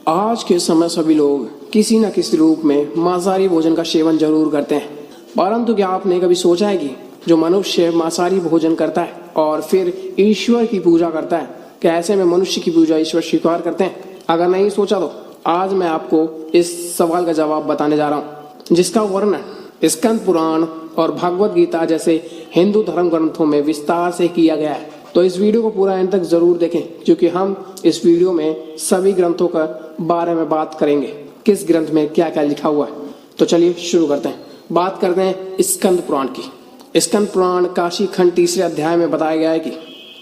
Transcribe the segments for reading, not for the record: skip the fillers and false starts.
आज के समय सभी लोग किसी न किसी रूप में मांसाहारी भोजन का सेवन जरूर करते हैं, परंतु क्या आपने कभी सोचा है कि जो मनुष्य मांसाहारी भोजन करता है और फिर ईश्वर की पूजा करता है, क्या ऐसे में मनुष्य की पूजा ईश्वर स्वीकार करते हैं? अगर नहीं सोचा तो आज मैं आपको इस सवाल का जवाब बताने जा रहा हूँ, जिसका वर्णन स्कंद पुराण और भगवत गीता जैसे हिंदू धर्म ग्रंथों में विस्तार से किया गया है। तो इस वीडियो को पूरा अंत तक जरूर देखें, क्योंकि हम इस वीडियो में सभी ग्रंथों का बारे में बात करेंगे, किस ग्रंथ में क्या क्या लिखा हुआ है। तो चलिए शुरू करते हैं। बात करते हैं स्कंद पुराण की। स्कंद पुराण काशी खंड 3 अध्याय में बताया गया है कि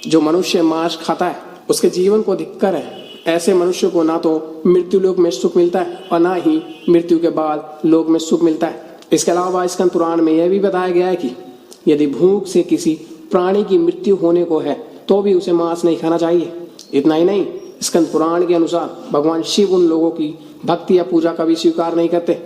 जो मनुष्य मांस खाता है उसके जीवन को धिक्कार है। ऐसे मनुष्य को ना तो मृत्यु लोक में सुख मिलता है और ना ही मृत्यु के बाद लोक में सुख मिलता है। इसके अलावा स्कंद पुराण में यह भी बताया गया है कि यदि भूख से किसी प्राणी की मृत्यु होने को है तो भी उसे मांस नहीं खाना चाहिए। इतना ही नहीं, स्कंद पुराण के अनुसार भगवान शिव उन लोगों की भक्ति या पूजा का भी स्वीकार नहीं करते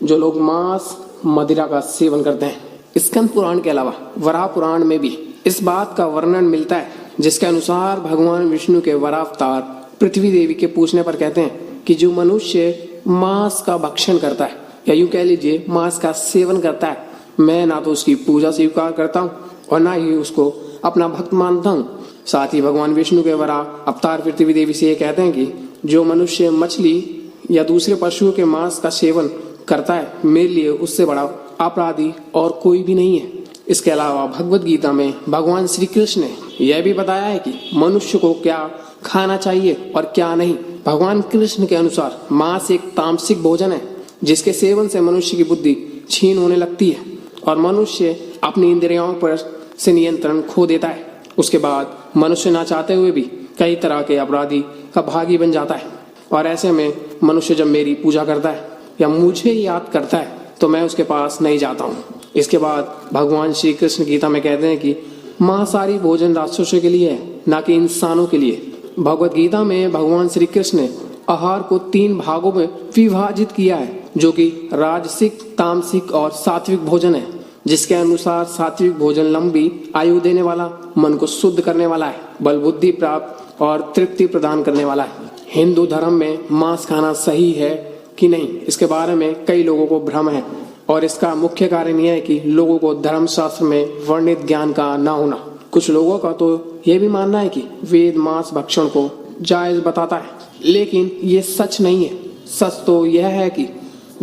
जो लोग मांस मदिरा का सेवन करते हैं। स्कंद पुराण के अलावा वराह पुराण में भी इस बात का वर्णन मिलता है, जिसके अनुसार भगवान विष्णु के वराह अवतार पृथ्वी देवी के पूछने पर कहते हैं कि जो मनुष्य मांस का भक्षण करता है या यूं कह लीजिए मांस का सेवन करता है, मैं ना तो उसकी पूजा स्वीकार करता हूँ और ना ही उसको अपना भक्त मानता हूँ। साथ ही भगवान विष्णु के वराह अवतार पृथ्वी देवी से ये कहते हैं कि जो मनुष्य मछली या दूसरे पशुओं के मांस का सेवन करता है, मेरे लिए उससे बड़ा अपराधी और कोई भी नहीं है। इसके अलावा भगवत गीता में भगवान श्री कृष्ण ने यह भी बताया है कि मनुष्य को क्या खाना चाहिए और क्या नहीं। भगवान कृष्ण के अनुसार मांस एक तामसिक भोजन है, जिसके सेवन से मनुष्य की बुद्धि क्षीण होने लगती है और मनुष्य अपनी इंद्रियों पर से नियंत्रण खो देता है। उसके बाद मनुष्य ना चाहते हुए भी कई तरह के अपराधी का भागी बन जाता है। और ऐसे में मनुष्य जब मेरी पूजा करता है या मुझे याद करता है तो मैं उसके पास नहीं जाता हूँ। इसके बाद भगवान श्री कृष्ण गीता में कहते हैं कि मांसाहारी भोजन राक्षसों के लिए है, ना कि इंसानों के लिए। भगवत गीता में भगवान श्री कृष्ण ने आहार को 3 भागों में विभाजित किया है, जो कि राजसिक, तामसिक और सात्विक भोजन है। जिसके अनुसार सात्विक भोजन लंबी आयु देने वाला, मन को शुद्ध करने वाला है, बल बुद्धि प्राप्त और तृप्ति प्रदान करने वाला है। हिंदू धर्म में मांस खाना सही है कि नहीं, इसके बारे में कई लोगों को भ्रम है और इसका मुख्य कारण यह है कि लोगों को धर्मशास्त्र में वर्णित ज्ञान का न होना। कुछ लोगों का तो यह भी मानना है कि वेद मांस भक्षण को जायज बताता है, लेकिन ये सच नहीं है। सच तो यह है कि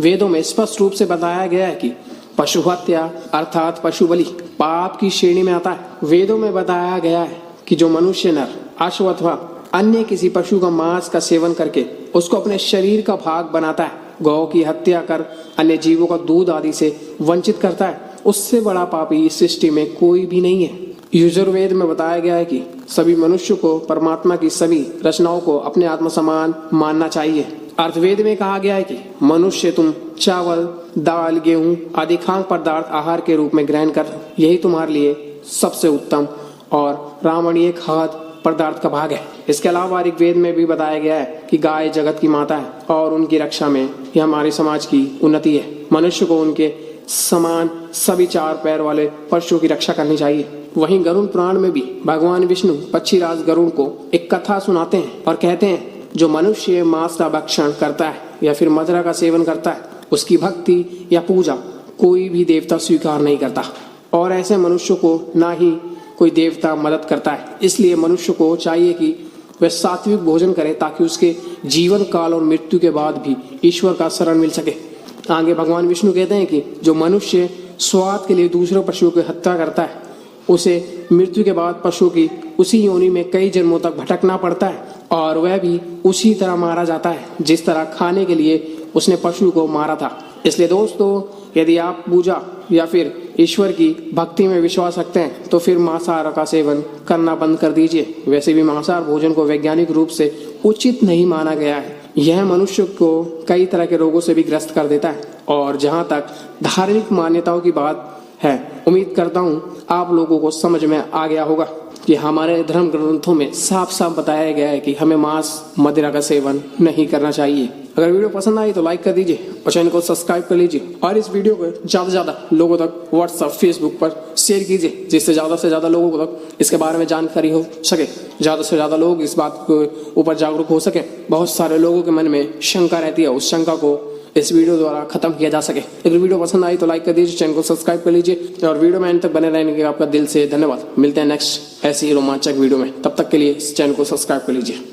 वेदों में स्पष्ट रूप से बताया गया है कि पशु हत्या अर्थात पशु बलि पाप की श्रेणी में आता है। वेदों में बताया गया है कि जो मनुष्य नर, अश्व अथवा अन्य किसी पशु का मांस का सेवन करके उसको अपने शरीर का भाग बनाता है, गौ की हत्या कर अन्य जीवों का दूध आदि से वंचित करता है, उससे बड़ा पापी इस सृष्टि में कोई भी नहीं है। यजुर्वेद में बताया गया है कि सभी मनुष्य को परमात्मा की सभी रचनाओं को अपने आत्मा समान मानना चाहिए। अर्थवेद में कहा गया है कि मनुष्य तुम चावल, दाल, गेहूं आदि खाद्य पदार्थ आहार के रूप में ग्रहण कर, यही तुम्हारे लिए सबसे उत्तम और रामणीय खाद्य पदार्थ का भाग है। इसके अलावा ऋग्वेद में भी बताया गया है कि गाय जगत की माता है और उनकी रक्षा में यह हमारे समाज की उन्नति है। मनुष्य को उनके समान सभी 4 पैर वाले पशुओं की रक्षा करनी चाहिए। वहीं गरुड़ पुराण में भी भगवान विष्णु पक्षीराज गरुड़ को एक कथा सुनाते हैं और कहते हैं जो मनुष्य मांस का भक्षण करता है या फिर मदिरा का सेवन करता है, उसकी भक्ति या पूजा कोई भी देवता स्वीकार नहीं करता और ऐसे मनुष्य को ना ही कोई देवता मदद करता है। इसलिए मनुष्य को चाहिए कि वह सात्विक भोजन करे ताकि उसके जीवन काल और मृत्यु के बाद भी ईश्वर का शरण मिल सके। आगे भगवान विष्णु कहते हैं कि जो मनुष्य स्वाद के लिए दूसरे पशुओं की हत्या करता है, उसे मृत्यु के बाद पशु की उसी योनि में कई जन्मों तक भटकना पड़ता है और वह भी उसी तरह मारा जाता है जिस तरह खाने के लिए उसने पशु को मारा था। इसलिए दोस्तों, यदि आप पूजा या फिर ईश्वर की भक्ति में विश्वास रखते हैं तो फिर मांसाहार का सेवन करना बंद कर दीजिए। वैसे भी मांसाहार भोजन को वैज्ञानिक रूप से उचित नहीं माना गया है। यह मनुष्य को कई तरह के रोगों से भी ग्रस्त कर देता है। और जहां तक धार्मिक मान्यताओं की बात है, उम्मीद करता हूँ आप लोगों को समझ में आ गया होगा कि हमारे धर्म ग्रंथों में साफ साफ बताया गया है कि हमें मांस मदिरा का सेवन नहीं करना चाहिए। अगर वीडियो पसंद आई तो लाइक कर दीजिए और चैनल को सब्सक्राइब कर लीजिए और इस वीडियो को ज़्यादा से ज़्यादा लोगों तक व्हाट्सएप, फेसबुक पर शेयर कीजिए, जिससे ज़्यादा से ज़्यादा लोगों को तक इसके बारे में जानकारी हो सके। ज्यादा से ज्यादा लोग इस बात के ऊपर जागरूक हो सके। बहुत सारे लोगों के मन में शंका रहती है, उस शंका को इस वीडियो द्वारा खत्म किया जा सके। अगर वीडियो पसंद आई तो लाइक कर दीजिए, चैनल को सब्सक्राइब कर लीजिए और वीडियो में अंत तक बने रहने के आपका दिल से धन्यवाद। मिलते हैं नेक्स्ट ऐसी रोमांचक वीडियो में, तब तक के लिए इस चैनल को सब्सक्राइब कर लीजिए।